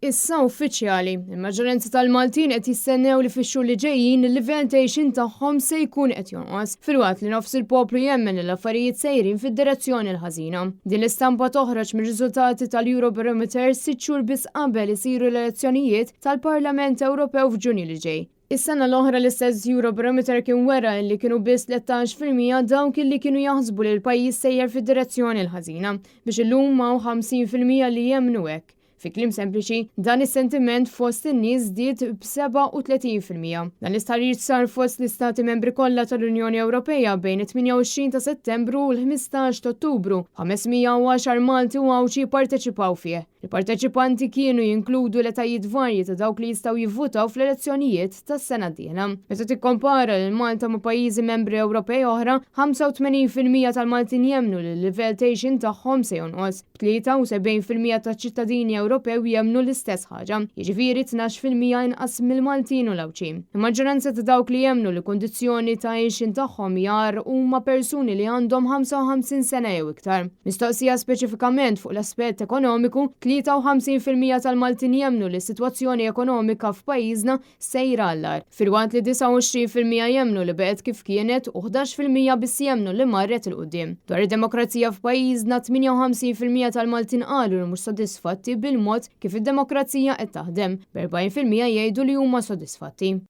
Issa uffiċjali, il-maġġoranza tal-Maltin qed jistennew li fix-xhur li ġejjin il-livell tgħixin tagħhom se jkun qed jonqos, filwaqt li nofs il-poplu jemmen li l-affarijiet sejrin fid-direzzjoni l-ħażina. Din l-istampa toħroġ mir-riżultati tal-Eurobarometer 6 xhur biss qabel isiru l-elezzjonijiet tal-Parlament Ewropew f'Ġunju li ġej. Is-sena l-oħra l-istess Eurobarometer kien wera li kienu biss 13% dawk li kienu jaħsbu li l-pajjiż sejjer fid-direzzjoni l-ħażina biex illum ma' 50% li jemmnu hekk. Fi kliem sempliċi, dan is-sentiment fost in-nies żdied b'37%. Dan l-istħarriġ sar fost l-Istati membri kollha tal-Unjoni Ewropea bejn it-28 ta' Settembru u l-15 ta' Ottubru. 510 Malti u Awċi parteċipaw fih. Il-parteċipanti kienu jinkludu l-etajiet varji ta' dawk li jistgħu jivvutaw fl-elezzjonijiet tas-sena d-dieħla. Meta tikkompara lil Malta ma' pajjiżi membri Ewropej oħra, 85% tal-Maltin jemmnu li l-livell tgħixin tagħhom se jonqos. 73% taċ-ċittadini Ewropew jemmnu l-istess ħaġa, jiġifieri 12% inqas mill-Maltin u l-Awċi. Il-maġġoranza ta' dawk li jemmnu li kundizzjoni ta' għejxin tagħhom jar huma persuni li għandhom 55 sena jew iktar. Mistoqsija speċifikament fuq l-aspett ekonomiku, 53% tal-Maltin jemmnu li s-sitwazzjoni ekonomika f'pajjiżna sejra għall-ar, filwaqt li 29% jemmnu li bqgħet kif kienet u 11% biss jemmnu li marret il qudiem. Dwar id-demokrazija f'pajjiżna 58% tal-Maltin qalu li mhux sodisfatti bil-mod kif id-demokrazija qed taħdem, b'40% jgħidu li huma sodisfatti.